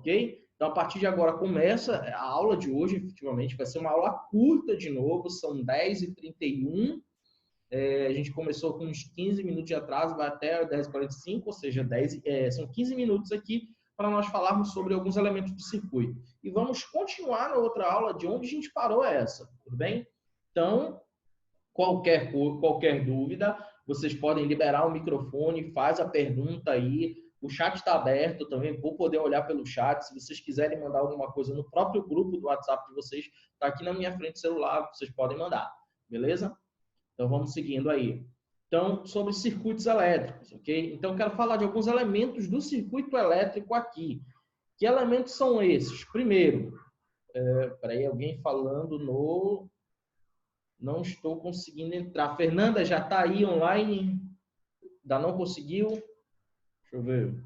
ok? Então, a partir de agora começa a aula de hoje, efetivamente, vai ser uma aula curta de novo, são 10h31. A gente começou com uns 15 minutos de atraso, vai até 10h45, ou seja, são 15 minutos aqui para nós falarmos sobre alguns elementos do circuito. E vamos continuar na outra aula de onde a gente parou essa, tudo bem? Então, qualquer dúvida, vocês podem liberar o microfone, faz a pergunta aí. O chat está aberto também, vou poder olhar pelo chat. Se vocês quiserem mandar alguma coisa no próprio grupo do WhatsApp de vocês, está aqui na minha frente celular, vocês podem mandar, beleza? Então, vamos seguindo aí. Então, sobre circuitos elétricos, ok? Então, eu quero falar de alguns elementos do circuito elétrico aqui. Que elementos são esses? Primeiro, peraí, alguém falando no... Não estou conseguindo entrar. Fernanda, já está aí online? Ainda não conseguiu? Deixa eu ver.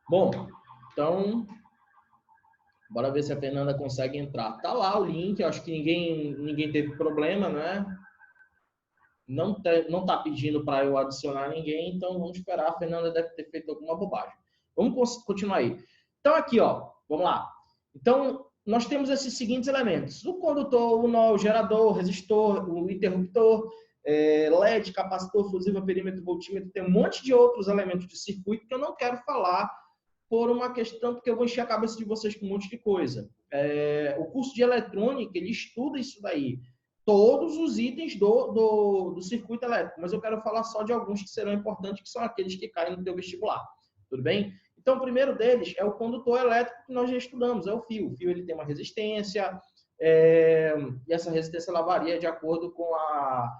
Bom, então, bora ver se a Fernanda consegue entrar. Tá lá o link, eu acho que ninguém teve problema, né? Não tá pedindo para eu adicionar ninguém, então vamos esperar. A Fernanda deve ter feito alguma bobagem. Vamos continuar aí. Então, aqui, ó, vamos lá. Então, nós temos esses seguintes elementos: o condutor, o nó, o gerador, o resistor, o interruptor, LED, capacitor, fusível, perímetro, voltímetro. Tem um monte de outros elementos de circuito que eu não quero falar por uma questão, porque eu vou encher a cabeça de vocês com um monte de coisa. O curso de eletrônica, ele estuda isso daí. Todos os itens do circuito elétrico, mas eu quero falar só de alguns que serão importantes, que são aqueles que caem no teu vestibular. Tudo bem? Então, o primeiro deles é o condutor elétrico que nós já estudamos, é o fio. O fio ele tem uma resistência, e essa resistência ela varia de acordo com a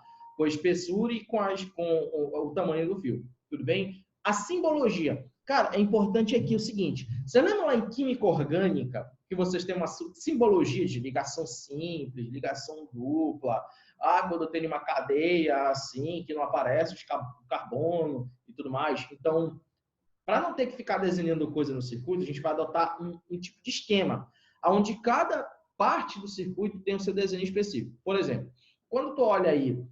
espessura e com o tamanho do fio. Tudo bem? A simbologia. Cara, é importante aqui o seguinte: você lembra lá em química orgânica que vocês têm uma simbologia de ligação simples, ligação dupla, quando tem uma cadeia assim, que não aparece o carbono e tudo mais. Então, para não ter que ficar desenhando coisa no circuito, a gente vai adotar um tipo de esquema, onde cada parte do circuito tem o seu desenho específico. Por exemplo, quando tu olha aí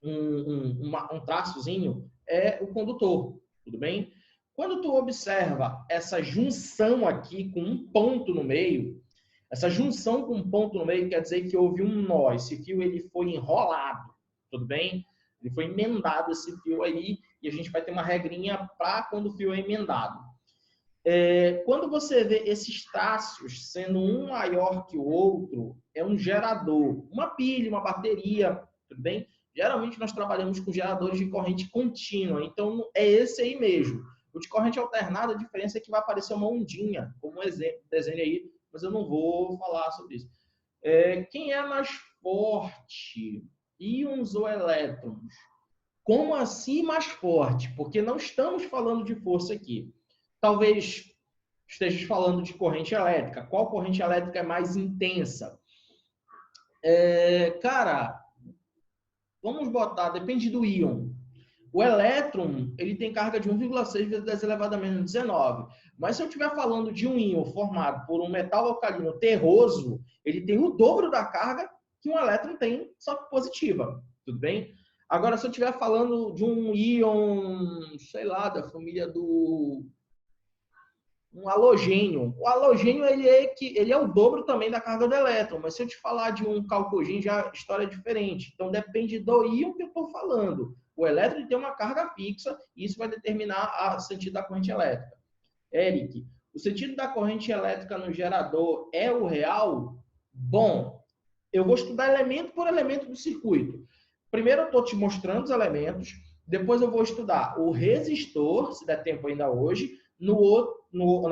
um traçozinho, é o condutor, tudo bem? Quando tu observa essa junção aqui com um ponto no meio, essa junção com um ponto no meio quer dizer que houve um nó. Esse fio ele foi enrolado, tudo bem? Ele foi emendado esse fio aí, e a gente vai ter uma regrinha para quando o fio é emendado. Quando você vê esses traços sendo um maior que o outro, é um gerador, uma pilha, uma bateria, tudo bem? Geralmente nós trabalhamos com geradores de corrente contínua, então é esse aí mesmo. O de corrente alternada, a diferença é que vai aparecer uma ondinha, como um exemplo, desenho aí, mas eu não vou falar sobre isso. Quem é mais forte? Íons ou elétrons? Como assim mais forte? Porque não estamos falando de força aqui. Talvez estejas falando de corrente elétrica. Qual corrente elétrica é mais intensa? Cara, vamos botar, depende do íon. O elétron, ele tem carga de 1,6 vezes 10 elevado a menos 19. Mas se eu estiver falando de um íon formado por um metal alcalino terroso, ele tem o dobro da carga que um elétron tem, só que positiva. Tudo bem? Agora, se eu estiver falando de um íon, sei lá, da família do... um halogênio. O halogênio ele é o dobro também da carga do elétron, mas se eu te falar de um calcogênio, já a história é diferente. Então, depende do íon que eu estou falando. O elétron tem uma carga fixa e isso vai determinar o sentido da corrente elétrica. Eric, o sentido da corrente elétrica no gerador é o real? Bom, eu vou estudar elemento por elemento do circuito. Primeiro eu estou te mostrando os elementos, depois eu vou estudar o resistor, se der tempo ainda hoje, na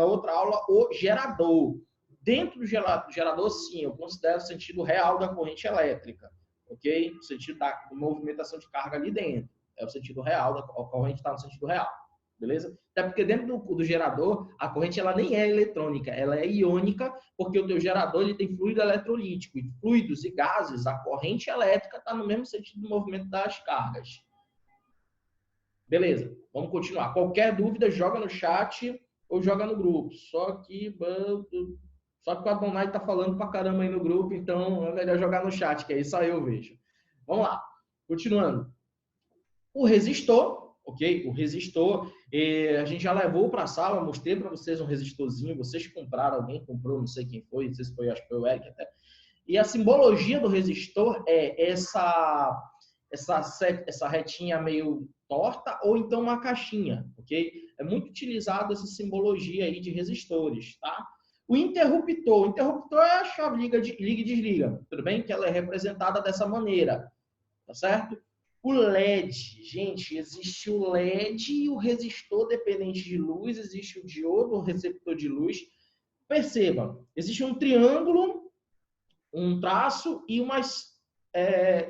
outra aula, o gerador. Dentro do gerador, sim, eu considero o sentido real da corrente elétrica, ok? O sentido da movimentação de carga ali dentro. É o sentido real, a corrente está no sentido real, beleza? Até porque dentro do gerador, a corrente ela nem é eletrônica, ela é iônica, porque o teu gerador ele tem fluido eletrolítico. E fluidos e gases, a corrente elétrica está no mesmo sentido do movimento das cargas. Beleza, vamos continuar. Qualquer dúvida, joga no chat ou joga no grupo. Só que o Adonai tá falando pra caramba aí no grupo, então é melhor jogar no chat, que aí só eu vejo. Vamos lá. Continuando. O resistor, ok? O resistor, a gente já levou para a sala, mostrei para vocês um resistorzinho, vocês compraram, alguém comprou, não sei quem foi, não sei se foi, acho que foi o Eric até. E a simbologia do resistor é essa retinha meio torta ou então uma caixinha, ok? É muito utilizado essa simbologia aí de resistores, tá? O interruptor é a chave liga e desliga, tudo bem? Que ela é representada dessa maneira, tá certo? O LED, gente, existe o LED e o resistor dependente de luz, existe o diodo, o receptor de luz. Perceba, existe um triângulo, um traço e umas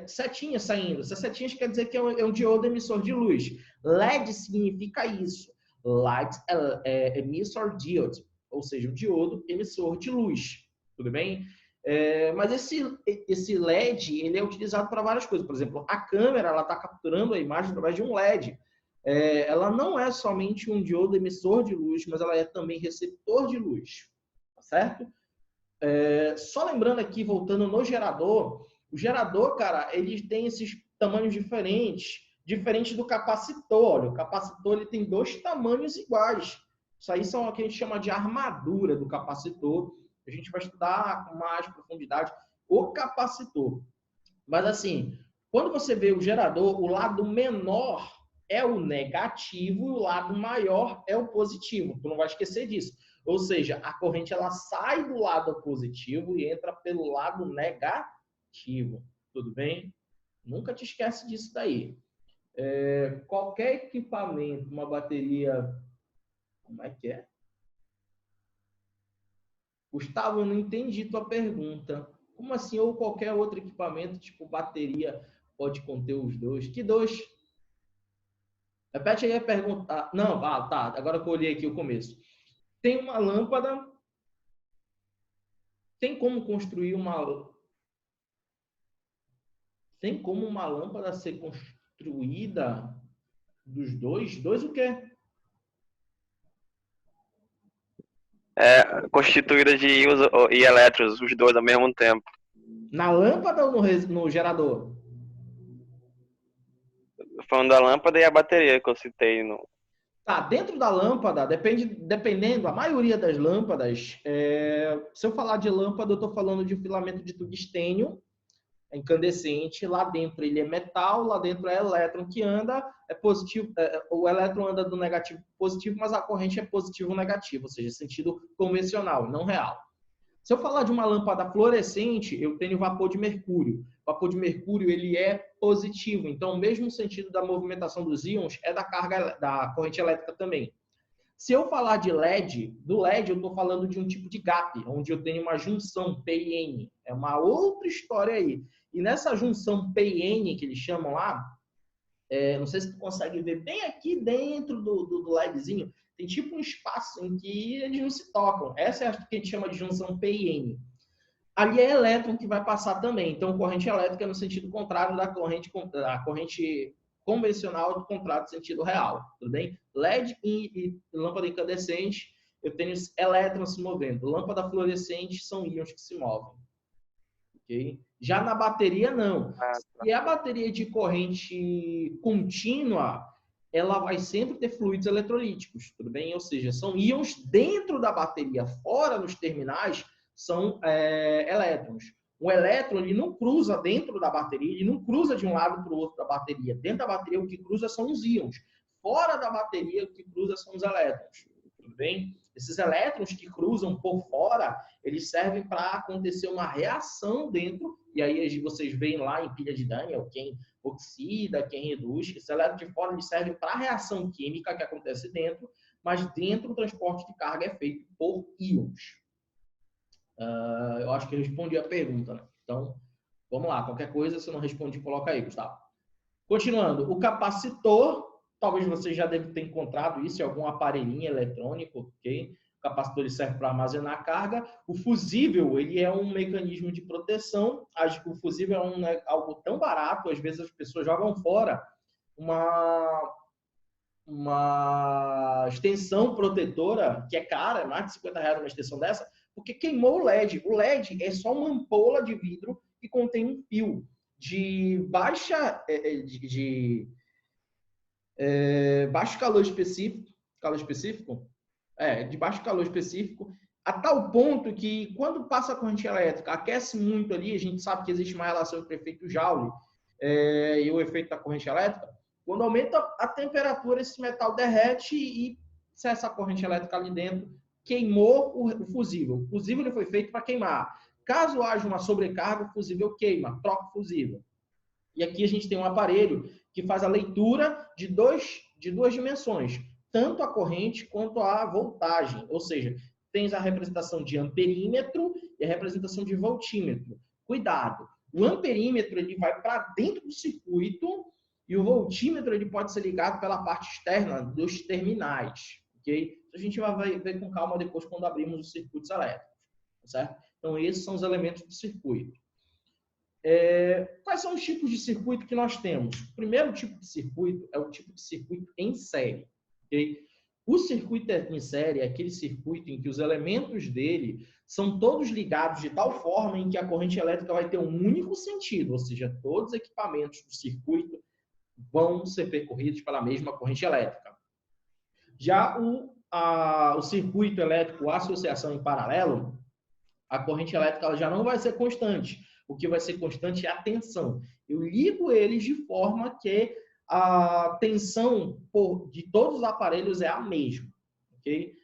setinhas saindo. Essas setinhas quer dizer que é um diodo emissor de luz. LED significa isso. Light emitter diode, ou seja, um diodo emissor de luz. Tudo bem? Mas esse LED ele é utilizado para várias coisas. Por exemplo, a câmera está capturando a imagem através de um LED. Ela não é somente um diodo emissor de luz, mas ela é também receptor de luz. Tá certo? Só lembrando aqui, voltando no gerador, o gerador, cara, ele tem esses tamanhos diferentes do capacitor. Olha, o capacitor ele tem 2 tamanhos iguais. Isso aí são o que a gente chama de armadura do capacitor. A gente vai estudar com mais profundidade o capacitor. Mas assim, quando você vê o gerador, o lado menor é o negativo e o lado maior é o positivo. Tu não vai esquecer disso. Ou seja, a corrente ela sai do lado positivo e entra pelo lado negativo. Tudo bem? Nunca te esquece disso daí. Qualquer equipamento, uma bateria... Como é que é? Gustavo, eu não entendi tua pergunta. Como assim? Ou qualquer outro equipamento, tipo bateria, pode conter os dois? Que dois? Repete aí a pergunta. Não, tá. Agora que eu olhei aqui o começo. Tem uma lâmpada. Tem como construir uma... Tem como uma lâmpada ser construída dos dois? Dois o quê? Constituída de íons e elétrons, os dois ao mesmo tempo. Na lâmpada ou no gerador? Falando da lâmpada e a bateria que eu citei. Tá, dentro da lâmpada, dependendo, a maioria das lâmpadas, se eu falar de lâmpada, eu estou falando de um filamento de tungstênio, incandescente, lá dentro ele é metal, lá dentro é elétron que anda, é positivo, o elétron anda do negativo para positivo, mas a corrente é positivo-negativo, ou seja, sentido convencional, não real. Se eu falar de uma lâmpada fluorescente, eu tenho vapor de mercúrio. O vapor de mercúrio ele é positivo, então o mesmo sentido da movimentação dos íons é da carga da corrente elétrica também. Se eu falar de LED, do LED eu estou falando de um tipo de gap, onde eu tenho uma junção P e N. É uma outra história aí. E nessa junção P e N, que eles chamam lá, não sei se tu consegue ver bem aqui dentro do LEDzinho, tem tipo um espaço em que eles não se tocam. Essa é a que a gente chama de junção P e N. Ali é elétron que vai passar também. Então, corrente elétrica é no sentido contrário da corrente convencional, do contrário do sentido real. Tudo bem? LED e lâmpada incandescente, eu tenho elétrons se movendo. Lâmpada fluorescente são íons que se movem. Okay? Já na bateria, não. Se a bateria de corrente contínua, ela vai sempre ter fluidos eletrolíticos, tudo bem? Ou seja, são íons dentro da bateria, fora nos terminais, são elétrons. O elétron ele não cruza dentro da bateria, ele não cruza de um lado para o outro da bateria. Dentro da bateria, o que cruza são os íons. Fora da bateria, o que cruza são os elétrons. Tudo bem? Esses elétrons que cruzam por fora, eles servem para acontecer uma reação dentro, e aí vocês veem lá em pilha de Daniel, quem oxida, quem reduz. Esses elétrons de fora eles servem para a reação química que acontece dentro, mas dentro o transporte de carga é feito por íons. Eu acho que eu respondi a pergunta, né? Então, vamos lá. Qualquer coisa, se eu não respondi, coloca aí, Gustavo. Continuando, o capacitor, talvez você já deve ter encontrado isso em algum aparelhinho eletrônico, ok? O capacitor ele serve para armazenar carga. O fusível, ele é um mecanismo de proteção. O fusível é algo tão barato, às vezes as pessoas jogam fora uma extensão protetora, que é cara, é mais de R$50 uma extensão dessa, porque queimou o LED. O LED é só uma ampola de vidro que contém um fio de baixo calor específico, de baixo calor específico, a tal ponto que quando passa a corrente elétrica, aquece muito ali, a gente sabe que existe uma relação entre o efeito Joule e o efeito da corrente elétrica. Quando aumenta a temperatura, esse metal derrete e se essa corrente elétrica ali dentro queimou o fusível. O fusível ele foi feito para queimar. Caso haja uma sobrecarga, o fusível queima, troca o fusível. E aqui a gente tem um aparelho que faz a leitura de duas dimensões, tanto a corrente quanto a voltagem. Ou seja, tens a representação de amperímetro e a representação de voltímetro. Cuidado, o amperímetro ele vai para dentro do circuito e o voltímetro ele pode ser ligado pela parte externa dos terminais. Okay? A gente vai ver com calma depois quando abrimos os circuitos elétricos. Certo? Então, esses são os elementos do circuito. Quais são os tipos de circuito que nós temos? O primeiro tipo de circuito é o tipo de circuito em série. Okay? O circuito em série é aquele circuito em que os elementos dele são todos ligados de tal forma em que a corrente elétrica vai ter um único sentido, ou seja, todos os equipamentos do circuito vão ser percorridos pela mesma corrente elétrica. Já o circuito elétrico associação em paralelo, a corrente elétrica ela já não vai ser constante. O que vai ser constante é a tensão. Eu ligo eles de forma que a tensão de todos os aparelhos é a mesma. Okay?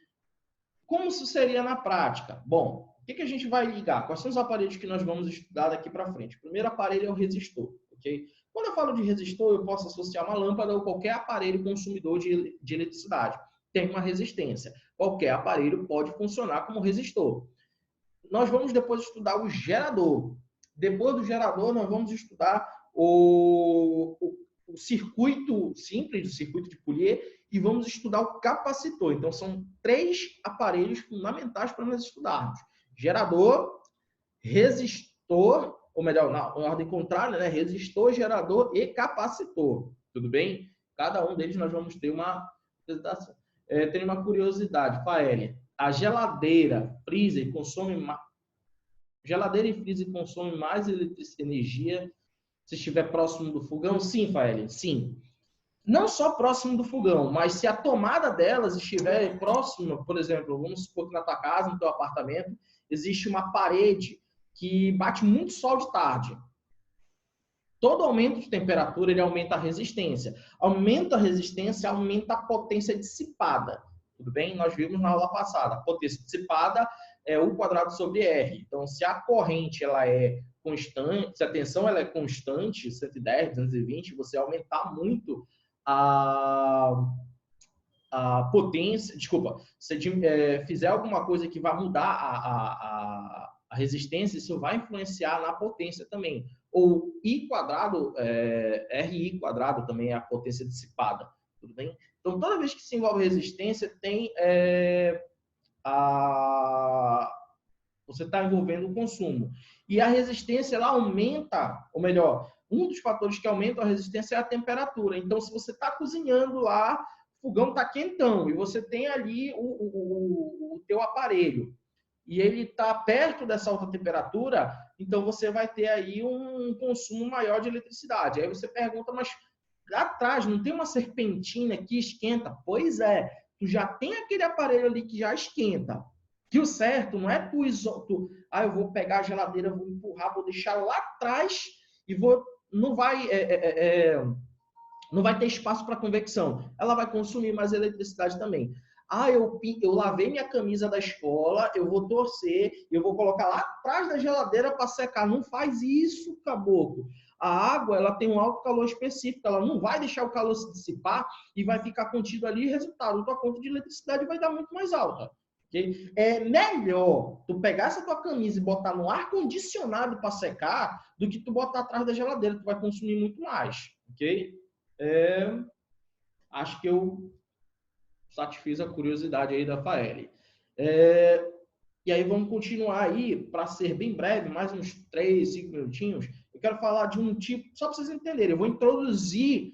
Como isso seria na prática? Bom, o que a gente vai ligar? Quais são os aparelhos que nós vamos estudar daqui para frente? O primeiro aparelho é o resistor. Okay? Quando eu falo de resistor, eu posso associar uma lâmpada ou qualquer aparelho consumidor de eletricidade. Tem uma resistência. Qualquer aparelho pode funcionar como resistor. Nós vamos depois estudar o gerador. Depois do gerador, nós vamos estudar o circuito simples, o circuito de Poulier, e vamos estudar o capacitor. Então, são 3 aparelhos fundamentais para nós estudarmos. Gerador, resistor, ou melhor, na ordem contrária, né? Resistor, gerador e capacitor. Tudo bem? Cada um deles nós vamos ter uma apresentação. Tem uma curiosidade, Faeli. A geladeira, freezer, consome mais energia se estiver próximo do fogão? Sim, Faeli, sim. Não só próximo do fogão, mas se a tomada delas estiver próxima, por exemplo, vamos supor que na tua casa, no teu apartamento, existe uma parede que bate muito sol de tarde. Todo aumento de temperatura, ele aumenta a resistência. Aumenta a resistência, aumenta a potência dissipada. Tudo bem? Nós vimos na aula passada. A potência dissipada é U² sobre R. Então, se a corrente ela é constante, se a tensão ela é constante, 110, 220, você aumentar muito a potência, desculpa, se fizer alguma coisa que vai mudar a resistência, isso vai influenciar na potência também. Ou I², RI² também é a potência dissipada, tudo bem? Então, toda vez que se envolve resistência, você está envolvendo o consumo. E a resistência, ela aumenta, ou melhor, um dos fatores que aumenta a resistência é a temperatura. Então, se você está cozinhando lá, o fogão está quentão, e você tem ali o teu aparelho, e ele está perto dessa alta temperatura, então você vai ter aí um consumo maior de eletricidade. Aí você pergunta, mas lá atrás não tem uma serpentina que esquenta? Pois é, tu já tem aquele aparelho ali que já esquenta. Que o certo não é eu vou pegar a geladeira, vou empurrar, vou deixar lá atrás e não vai ter espaço para convecção. Ela vai consumir mais eletricidade também. Eu lavei minha camisa da escola, eu vou torcer, eu vou colocar lá atrás da geladeira para secar. Não faz isso, caboclo. A água, ela tem um alto calor específico, ela não vai deixar o calor se dissipar e vai ficar contido ali, resultado, a tua conta de eletricidade vai dar muito mais alta. Okay? É melhor tu pegar essa tua camisa e botar no ar-condicionado para secar do que tu botar atrás da geladeira, tu vai consumir muito mais. Ok? Acho que eu satisfiz a curiosidade aí da Faeli. E aí vamos continuar aí, para ser bem breve, mais uns 3, 5 minutinhos. Eu quero falar de um tipo, só para vocês entenderem, eu vou introduzir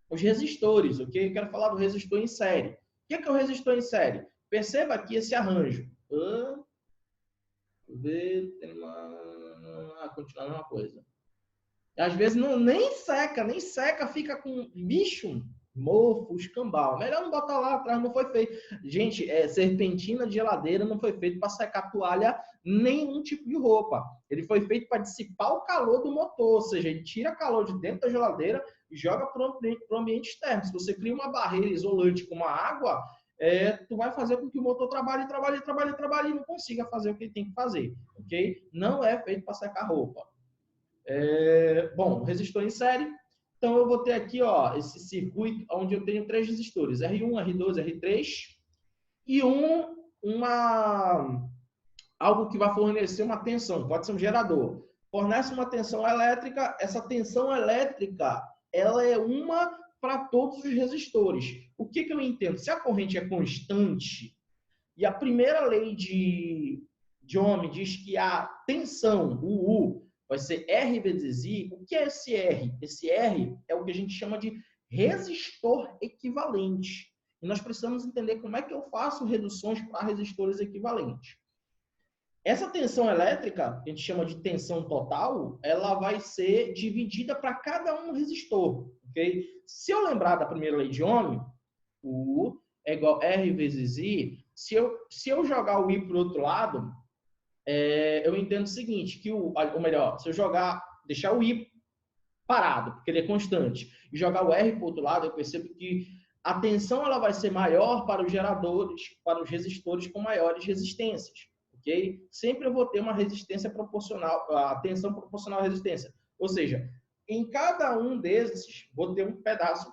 os resistores, ok? Eu quero falar do resistor em série. O que é o resistor em série? Perceba aqui esse arranjo. Deixa eu ver, continuar a mesma coisa. Às vezes nem seca, fica com bicho, mofo, escambau. Melhor não botar lá atrás, não foi feito. Gente, serpentina de geladeira não foi feito para secar toalha, nenhum tipo de roupa. Ele foi feito para dissipar o calor do motor, ou seja, ele tira calor de dentro da geladeira e joga para o ambiente externo. Se você cria uma barreira isolante com uma água, tu vai fazer com que o motor trabalhe e não consiga fazer o que ele tem que fazer, ok? Não é feito para secar roupa. Bom, resistor em série. Então, eu vou ter aqui ó, esse circuito onde eu tenho 3 resistores, R1, R2, R3, e algo que vai fornecer uma tensão, pode ser um gerador. Fornece uma tensão elétrica, essa tensão elétrica ela é uma para todos os resistores. O que eu entendo? Se a corrente é constante, e a primeira lei de Ohm diz que a tensão, o U, vai ser R vezes I. O que é esse R? Esse R é o que a gente chama de resistor equivalente. E nós precisamos entender como é que eu faço reduções para resistores equivalentes. Essa tensão elétrica, que a gente chama de tensão total, ela vai ser dividida para cada um resistor. Okay? Se eu lembrar da primeira lei de Ohm, o U é igual a R vezes I. Se eu jogar o I para o outro lado, eu entendo o seguinte, que ou melhor, se eu deixar o I parado, porque ele é constante, e jogar o R para o outro lado, eu percebo que a tensão ela vai ser maior para os geradores, para os resistores com maiores resistências, ok? Sempre eu vou ter uma resistência proporcional, a tensão proporcional à resistência. Ou seja, em cada um desses, vou ter um pedaço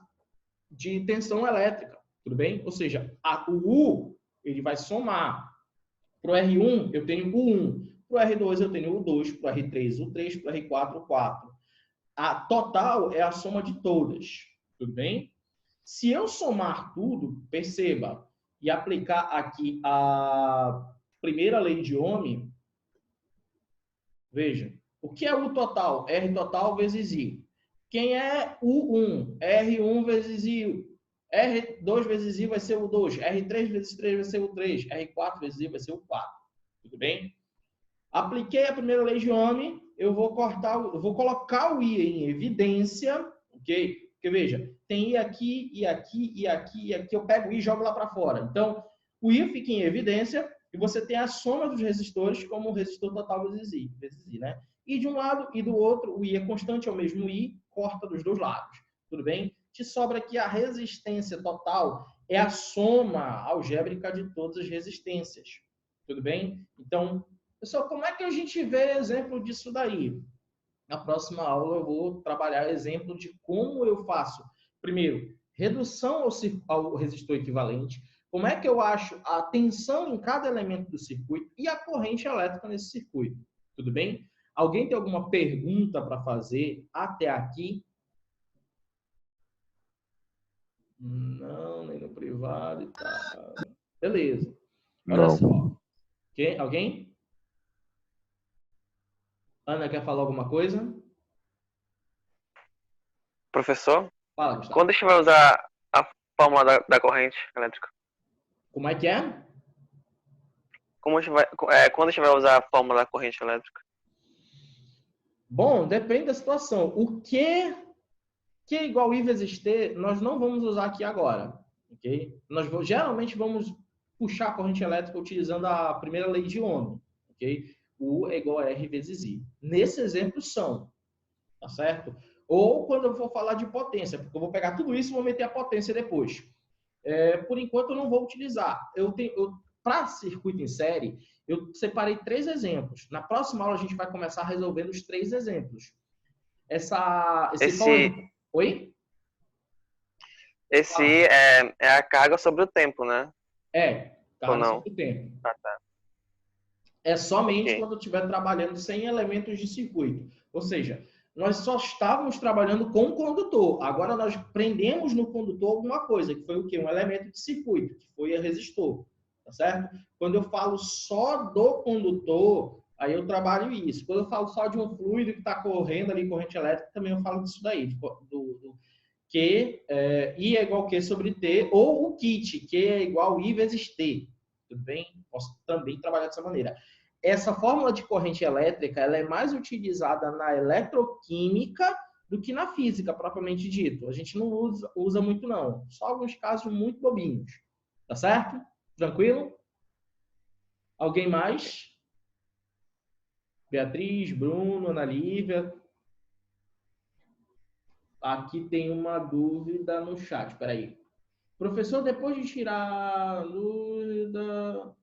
de tensão elétrica, tudo bem? Ou seja, o U, ele vai somar. Para o R1, eu tenho o 1. Para o R2, eu tenho o 2. Para o R3, o 3. Para o R4, o 4. A total é a soma de todas. Tudo bem? Se eu somar tudo, perceba, e aplicar aqui a primeira lei de Ohm, veja, o que é U total? R total vezes I. Quem é U1? R1 vezes I. R2 vezes I vai ser o 2. R3 vezes 3 vai ser o 3. R4 vezes I vai ser o 4. Tudo bem? Apliquei a primeira lei de Ohm, eu vou colocar o I em evidência, ok? Porque veja, tem I aqui, I aqui, I aqui, I aqui, eu pego o I e jogo lá para fora. Então, o I fica em evidência e você tem a soma dos resistores como o resistor total vezes I, né? E de um lado e do outro, o I é constante, é o mesmo I, corta dos dois lados. Tudo bem? Te sobra aqui a resistência total, é a soma algébrica de todas as resistências. Tudo bem? Então, pessoal, como é que a gente vê exemplo disso daí? Na próxima aula eu vou trabalhar exemplo de como eu faço, primeiro, redução ao resistor equivalente, como é que eu acho a tensão em cada elemento do circuito e a corrente elétrica nesse circuito. Tudo bem? Alguém tem alguma pergunta para fazer até aqui? Não, nem no privado e tal. Beleza. Olha Não. só. Alguém? Ana, quer falar alguma coisa? Professor, Fala, Gustavo. quando a gente vai usar a fórmula da corrente elétrica? Como é que é? Quando a gente vai usar a fórmula da corrente elétrica? Bom, depende da situação. O que é igual I vezes T, nós não vamos usar aqui agora. Ok? Nós geralmente vamos puxar a corrente elétrica utilizando a primeira lei de Ohm. Ok? U é igual a R vezes I. Nesse exemplo são. Tá certo? Ou quando eu for falar de potência, porque eu vou pegar tudo isso e vou meter a potência depois. Por enquanto eu não vou utilizar. Para circuito em série, eu separei 3 exemplos. Na próxima aula a gente vai começar resolvendo os 3 exemplos. Oi? Esse é a carga sobre o tempo, né? Carga sobre o tempo. Ah, tá. É somente quando eu estiver trabalhando sem elementos de circuito. Ou seja, nós só estávamos trabalhando com o condutor. Agora nós prendemos no condutor alguma coisa, que foi o quê? Um elemento de circuito, que foi o resistor. Tá certo? Quando eu falo só do condutor, aí eu trabalho isso. Quando eu falo só de um fluido que está correndo ali, corrente elétrica, também eu falo disso daí. I é igual a Q sobre T, ou o kit, Q é igual a I vezes T. Tudo bem? Posso também trabalhar dessa maneira. essa fórmula de corrente elétrica ela é mais utilizada na eletroquímica do que na física, propriamente dito. A gente não usa muito, não. Só alguns casos muito bobinhos. Tá certo? Tranquilo? Alguém mais? Beatriz, Bruno, Ana Lívia. Aqui tem uma dúvida no chat. Espera aí. Professor, depois de tirar a dúvida...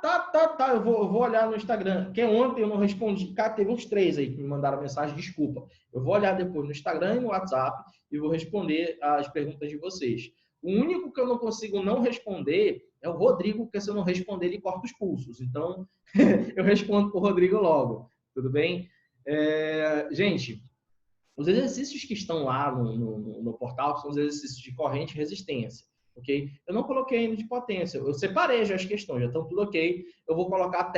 Tá. Eu vou olhar no Instagram. Porque ontem eu não respondi. Cara, teve uns 3 aí que me mandaram mensagem. Desculpa. Eu vou olhar depois no Instagram e no WhatsApp e vou responder as perguntas de vocês. O único que eu não consigo não responder é o Rodrigo, porque se eu não responder, ele corta os pulsos. Então, eu respondo para o Rodrigo logo. Tudo bem? Gente, os exercícios que estão lá no portal são os exercícios de corrente e resistência. Ok? Eu não coloquei ainda de potência. Eu separei já as questões, já estão tudo ok. Eu vou colocar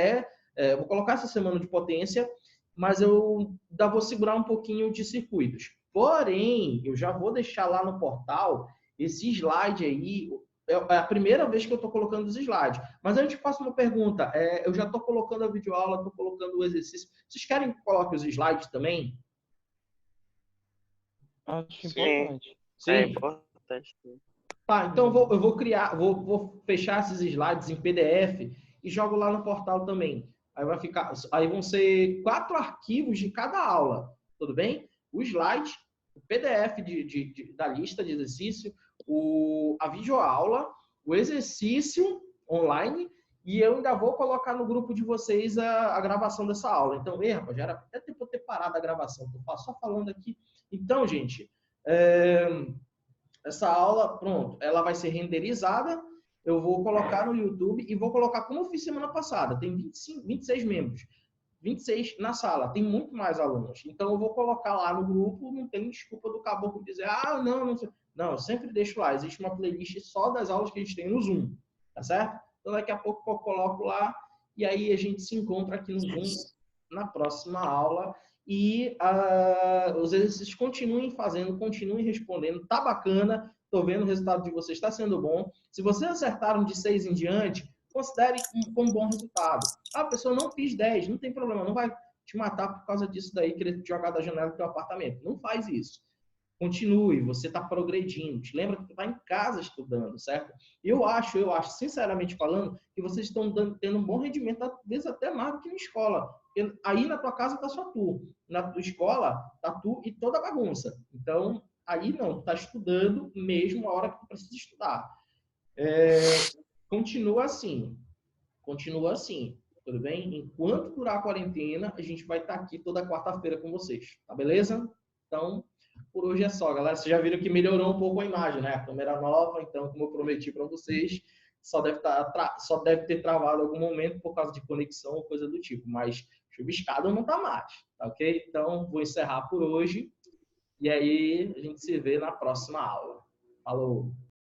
vou colocar essa semana de potência, mas eu ainda vou segurar um pouquinho de circuitos. Porém, eu já vou deixar lá no portal esse slide aí. É a primeira vez que eu estou colocando os slides. Mas eu te faço uma pergunta. Eu já estou colocando a videoaula, estou colocando o exercício. Vocês querem que coloque os slides também? Acho importante. Sim. É importante. Tá, então eu vou criar, vou fechar esses slides em PDF e jogo lá no portal também. Aí vão ser 4 arquivos de cada aula, tudo bem? O slide, o PDF da lista de exercício, a videoaula, o exercício online, e eu ainda vou colocar no grupo de vocês a gravação dessa aula. Então, rapaz, já era até tempo ter parado a gravação, tô só falando aqui. Então, gente, essa aula, pronto, ela vai ser renderizada, eu vou colocar no YouTube e vou colocar como eu fiz semana passada. Tem 26 membros, 26 na sala, tem muito mais alunos. Então eu vou colocar lá no grupo, não tem desculpa do caboclo dizer, não sei. Não, eu sempre deixo lá, existe uma playlist só das aulas que a gente tem no Zoom, tá certo? Então daqui a pouco eu coloco lá e aí a gente se encontra aqui no Zoom na próxima aula. E os exercícios continuem fazendo, continuem respondendo. Tá bacana, tô vendo o resultado de vocês, está sendo bom. Se vocês acertaram de 6 em diante, considere como bom resultado. A pessoa não fiz 10, não tem problema, não vai te matar por causa disso daí, querer te jogar da janela do teu apartamento. Não faz isso. Continue, você está progredindo. Te lembra que tu está em casa estudando, certo? Eu acho, sinceramente falando, que vocês estão tendo um bom rendimento, às vezes até mais do que na escola. Porque aí na tua casa está só tu. Na tua escola está tu e toda a bagunça. Então, aí não, tu está estudando mesmo a hora que tu precisa estudar. Continua assim. Tudo bem? Enquanto durar a quarentena, a gente vai estar aqui toda quarta-feira com vocês. Tá beleza? Então, por hoje é só, galera. Vocês já viram que melhorou um pouco a imagem, né? A câmera nova, então, como eu prometi para vocês, só deve ter travado em algum momento por causa de conexão ou coisa do tipo. Mas chuviscado não tá mais, tá ok? Então, vou encerrar por hoje. E aí, a gente se vê na próxima aula. Falou!